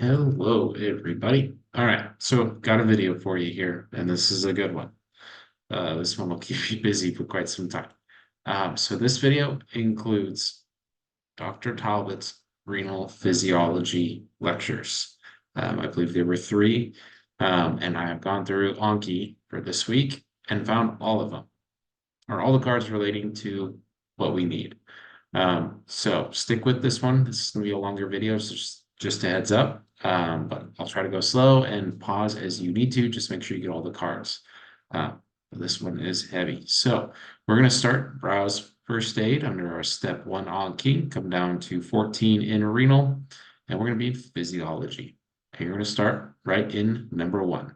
Hello, everybody. All right, so got a video for you here, and this is a good one. This one will keep you busy for quite some time. So this video includes Dr. Talbot's renal physiology lectures. I believe there were three, and I have gone through Anki for this week and found all of them, or all the cards relating to what we need. So stick with this one. This is going to be a longer video, so just a heads up. But I'll try to go slow and pause as you need to. Just make sure you get all the cards. Uh, this one is heavy. So we're going to start browse first aid under our step 1 on key, come down to 14 in renal, and we're going to be in physiology. And you're going to start right in number 1.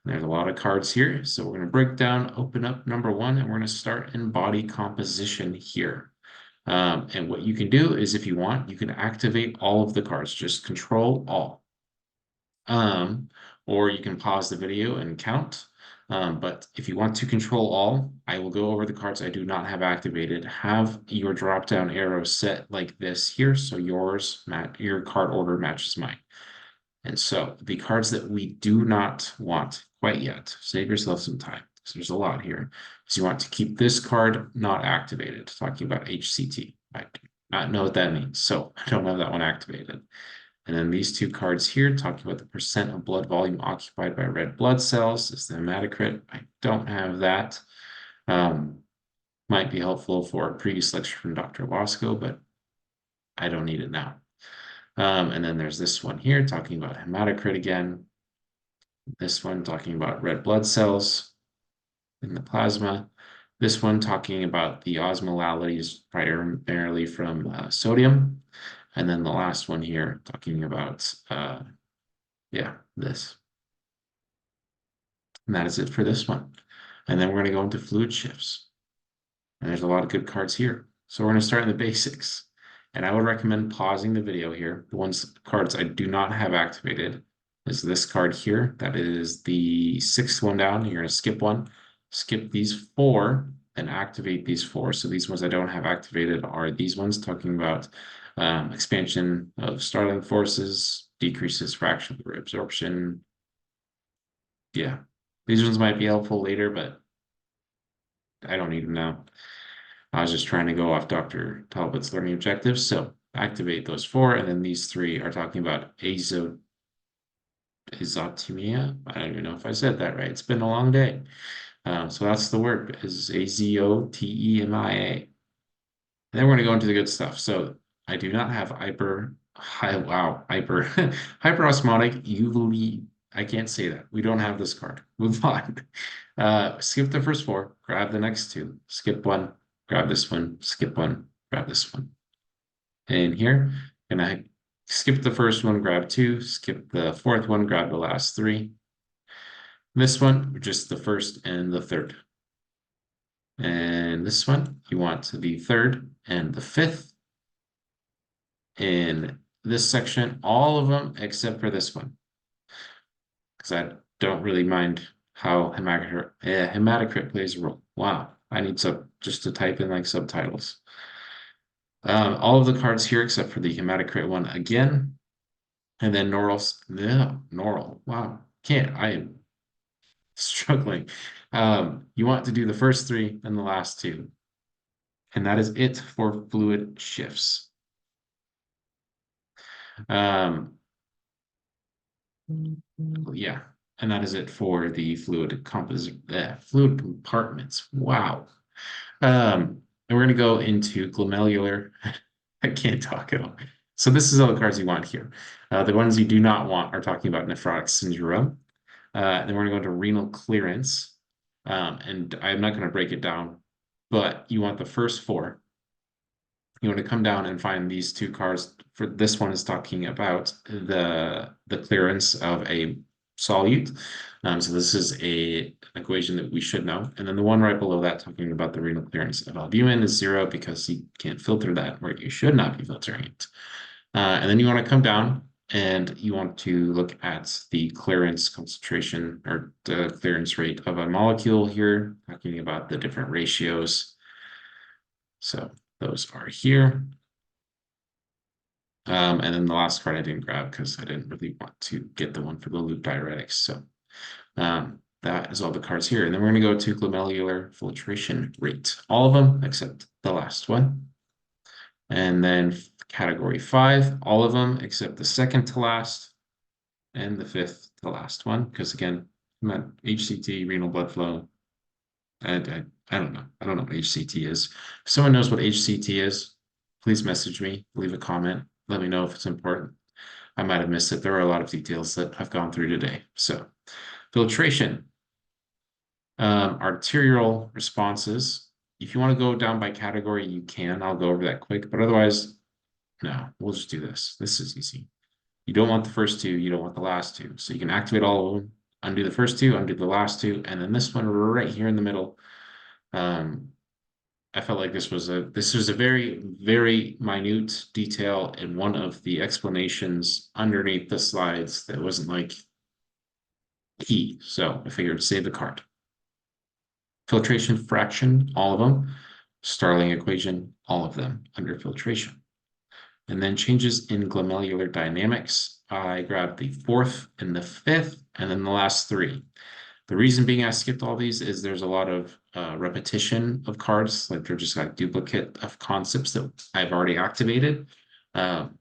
There's a lot of cards here, so we're going to break down, open up number 1, and we're going to start in body composition here. And what you can do is, if you want, you can activate all of the cards, just control all. Or you can pause the video and count. But if you want to control all, I will go over the cards I do not have activated. Have your drop-down arrow set like this here, so your card order matches mine. And so the cards that we do not want quite yet, save yourself some time, because there's a lot here. So you want to keep this card not activated, talking about HCT. I do not know what that means, so I don't have that one activated. And then these two cards here, talking about the percent of blood volume occupied by red blood cells, is the hematocrit. I don't have that. Might be helpful for a previous lecture from Dr. Wasco, but I don't need it now. And then there's this one here talking about hematocrit again. This one talking about red blood cells in the plasma. This one talking about the osmolalities primarily from sodium. And then the last one here talking about, this. And that is it for this one. And then we're going to go into fluid shifts. And there's a lot of good cards here. So we're going to start in the basics. And I would recommend pausing the video here. The cards I do not have activated is this card here. That is the 6th one down. You're going to skip one, skip these 4, and activate these 4. So these ones I don't have activated are these ones talking about expansion of startling forces, decreases fractional reabsorption. Yeah, these ones might be helpful later, but I don't need them now. I was just trying to go off Dr. Talbot's learning objectives. So activate those 4, and then these 3 are talking about azotemia. I don't even know if I said that right. It's been a long day. So that's the word, is azotemia. And then we're going to go into the good stuff. So I do not have hyperosmotic usually. I can't say that. We don't have this card. Move on. Skip the first 4, grab the next 2, skip 1, grab this one, skip 1, grab this one. And here, and I skip the first one, grab 2, skip the 4th one, grab the last 3. This one, just the 1st and the 3rd. And this one, you want the 3rd and the 5th. In this section, all of them except for this one, because I don't really mind how hematocrit plays a role. Wow, I need just to type in like subtitles. All of the cards here except for the hematocrit one again, and then Normal. Wow, I am struggling. You want to do the first 3 and the last 2, and that is it for fluid shifts. Yeah, and that is it for the fluid compartments. Wow. And we're going to go into glomerular. I can't talk at all. So this is all the cards you want here. The ones you do not want are talking about nephrotic syndrome. Then we're going to go into renal clearance. And I'm not going to break it down, but you want the first 4. You want to come down and find these 2 cards. For this one is talking about the clearance of a solute. So this is an equation that we should know. And then the one right below that talking about the renal clearance of albumin is 0 because you can't filter that, or you should not be filtering it. And then you want to come down and you want to look at the clearance concentration or the clearance rate of a molecule here, talking about the different ratios. So those are here. And then the last card I didn't grab because I didn't really want to get the one for the loop diuretics. So that is all the cards here. And then we're going to go to glomerular filtration rate. All of them except the last one. And then category 5, all of them except the second to last and the fifth to last one. Because again, I'm at HCT, renal blood flow. I don't know. I don't know what HCT is. If someone knows what HCT is, please message me, leave a comment, let me know if it's important. I might have missed it. There are a lot of details that I've gone through today. So filtration, arterial responses. If you want to go down by category, you can. I'll go over that quick, but otherwise, no, we'll just do this. This is easy. You don't want the first two, you don't want the last two. So you can activate all of them, undo the first two, undo the last two, and then this one right here in the middle. I felt like this was a very, very minute detail in one of the explanations underneath the slides that wasn't like key. So I figured save the card. Filtration fraction, all of them. Starling equation, all of them under filtration. And then changes in glomerular dynamics. I grabbed the fourth and the fifth, and then the last three. The reason being I skipped all these is there's a lot of repetition of cards, like they're just like duplicate of concepts that I've already activated. And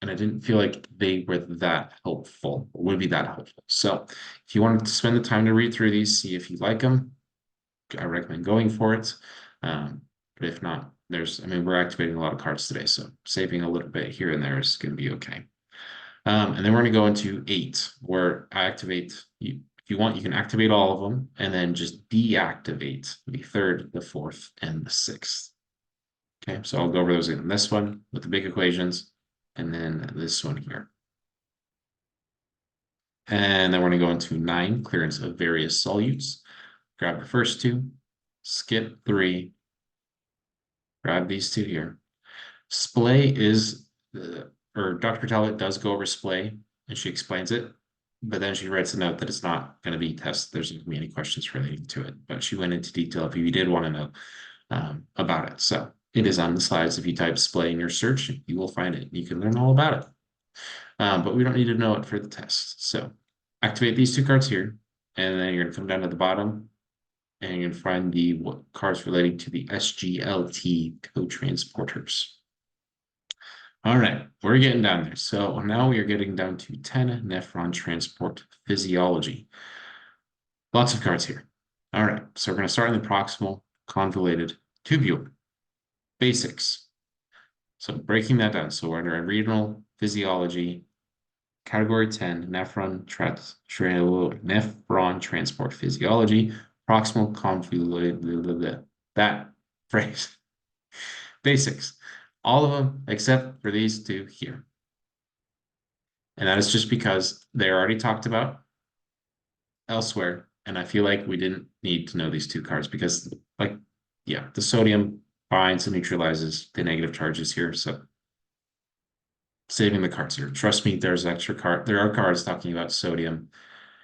I didn't feel like they were that helpful, or would be that helpful. So if you wanted to spend the time to read through these, see if you like them, I recommend going for it. But if not, we're activating a lot of cards today, so saving a little bit here and there is going to be okay. And then we're going to go into 8, where I activate, if you want, you can activate all of them and then just deactivate the third, the fourth, and the sixth. Okay, so I'll go over those in this one with the big equations, and then this one here. And then we're going to go into 9, clearance of various solutes. Grab the first two, skip 3, grab these two here. Splay is, or Dr. Talbot does go over splay, and she explains it, but then she writes a note that it's not going to be tested. There's not going to be any questions relating to it, but she went into detail if you did want to know about it. So it is on the slides. If you type splay in your search, you will find it. You can learn all about it, but we don't need to know it for the test. So activate these two cards here, and then you're going to come down to the bottom, and you're going to find the cards relating to the SGLT co-transporters. All right, we're getting down there. So now we are getting down to 10 nephron transport physiology. Lots of cards here. All right, so we're going to start in the proximal convoluted tubule. Basics. So breaking that down. So we're under renal physiology, category 10, nephron transport physiology, proximal convoluted, that phrase. Basics. All of them except for these two here. And that is just because they're already talked about elsewhere. And I feel like we didn't need to know these two cards because, like, yeah, the sodium binds and neutralizes the negative charges here. So saving the cards here. Trust me, there's extra card. There are cards talking about sodium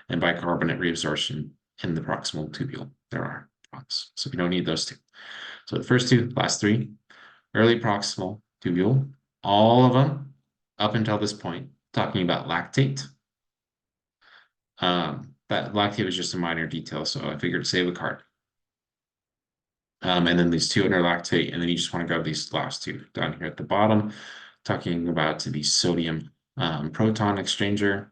and bicarbonate reabsorption in the proximal tubule. There are ones. So we don't need those two. So the first two, last three, early proximal tubule, all of them up until this point, talking about lactate. That lactate was just a minor detail, so I figured to save a card. And then these two under lactate, and then you just want to grab these last two down here at the bottom, talking about the sodium proton exchanger,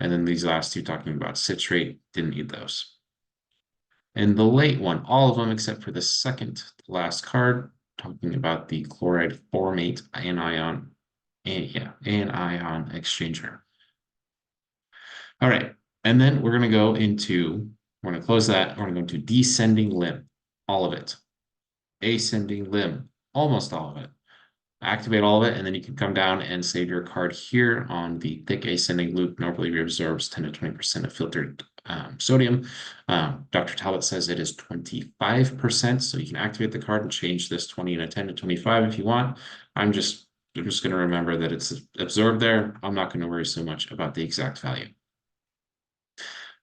and then these last two talking about citrate, didn't need those. And the late one, all of them except for the second to last card, talking about the chloride formate anion exchanger. All right, and then we're going to go into, we're going to close that, we're going to go into descending limb, all of it. Ascending limb, almost all of it. Activate all of it, and then you can come down and save your card here on the thick ascending loop. Normally reabsorbs 10 to 20% of filtered sodium. Dr. Talbot says it is 25%, so you can activate the card and change this 20 and a 10 to 25 if you want. I'm just going to remember that it's absorbed there. I'm not going to worry so much about the exact value.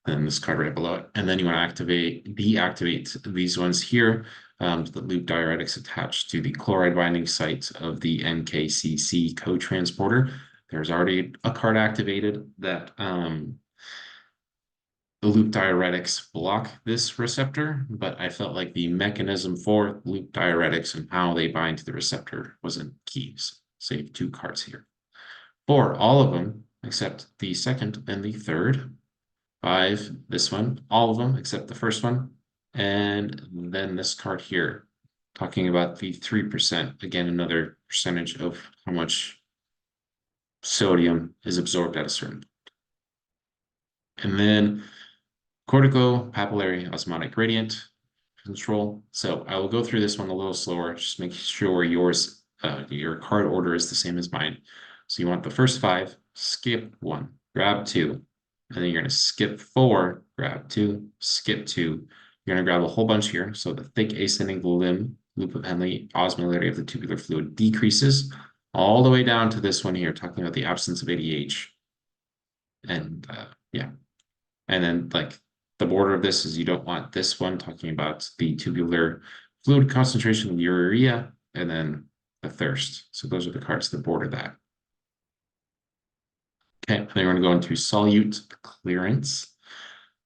And this card right below it. And then you want to deactivate these ones here. the loop diuretics attached to the chloride binding site of the NKCC cotransporter. There's already a card activated that the loop diuretics block this receptor, but I felt like the mechanism for loop diuretics and how they bind to the receptor wasn't key. So save 2 cards here. For all of them, except the second and the third. 5, this one, all of them except the first one. And then this card here, talking about the 3%, again, another percentage of how much sodium is absorbed at a certain point. And then cortico-papillary osmotic gradient control. So I will go through this one a little slower, just make sure yours, your card order is the same as mine. So you want the first 5, skip 1, grab 2, and then you're going to skip 4, grab 2, skip 2. You're going to grab a whole bunch here. So the thick ascending limb loop of Henle osmolarity of the tubular fluid decreases all the way down to this one here, talking about the absence of ADH. And yeah. And then like the border of this is you don't want this one, talking about the tubular fluid concentration of urea, and then the thirst. So those are the cards that border that. Okay, and then we're going to go into solute clearance.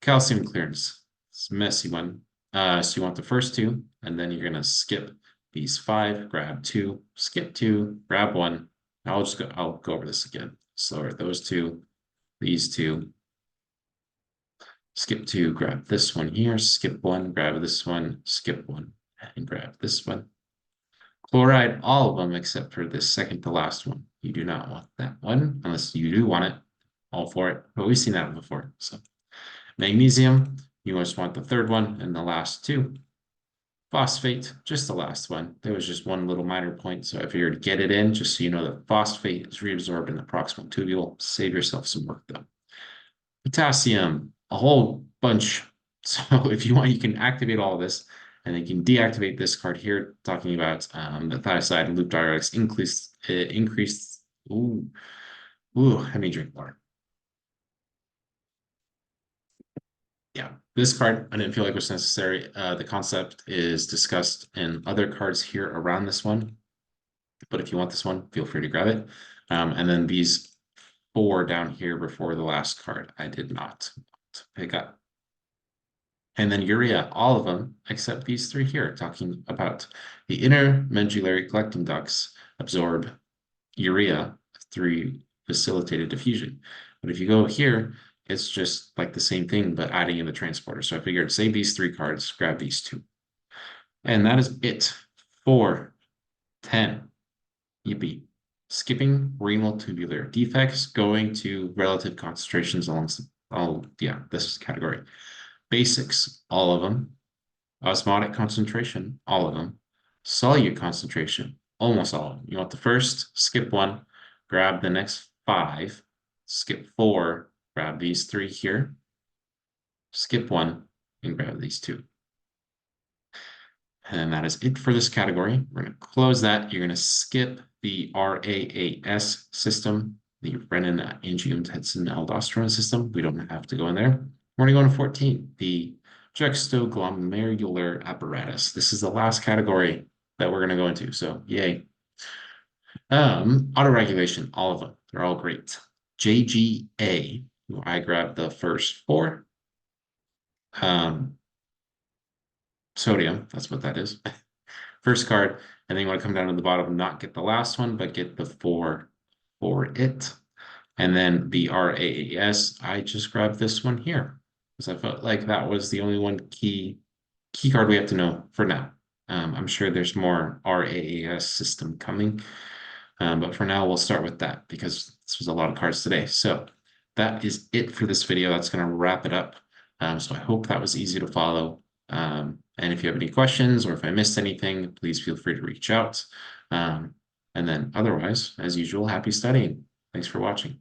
Calcium clearance. It's a messy one. So you want the first 2, and then you're going to skip these 5, grab 2, skip 2, grab 1. I'll go over this again. Slower. Those 2, these 2. Skip 2, grab this one here, skip 1, grab this one, skip 1, and grab this one. Chloride, all of them except for this second to last one. You do not want that one, unless you do want it, all for it, but we've seen that before. So magnesium, you just want the third one and the last 2. Phosphate, just the last one. There was just one little minor point, so I figured get it in, just so you know that phosphate is reabsorbed in the proximal tubule. Save yourself some work though. Potassium, a whole bunch. So if you want, you can activate all of this, and then you can deactivate this card here, talking about the thiazide and loop diuretics increased. Let me drink water. Yeah, this card I didn't feel like was necessary. The concept is discussed in other cards here around this one, but if you want this one, feel free to grab it. And then these 4 down here before the last card, I did not pick up. And then urea, all of them, except these 3 here, talking about the inner medullary collecting ducts absorb urea through facilitated diffusion. But if you go here, it's just like the same thing, but adding in the transporter. So I figured save these 3 cards, grab these 2. And that is it for 10. Yippee. Skipping renal tubular defects, going to relative concentrations along, this category. Basics, all of them. Osmotic concentration, all of them. Solute concentration, almost all of them. You want the first, skip 1, grab the next 5, skip 4, grab these 3 here, skip 1, and grab these 2. And that is it for this category. We're going to close that. You're going to skip the RAAS system, the renin-angiotensin-aldosterone system. We don't have to go in there. We're going to go into 14, the juxtaglomerular apparatus. This is the last category that we're going to go into. So yay. Autoregulation, all of them. They're all great. JGA, I grabbed the first 4. Sodium, that's what that is. First card, and then you want to come down to the bottom and not get the last one, but get the 4 for it. And then the RAAS, I just grabbed this one here because I felt like that was the only one key card we have to know for now. I'm sure there's more RAAS system coming, but for now we'll start with that because this was a lot of cards today. So that is it for this video. That's going to wrap it up. So I hope that was easy to follow. And if you have any questions or if I missed anything, please feel free to reach out. And then otherwise, as usual, happy studying. Thanks for watching.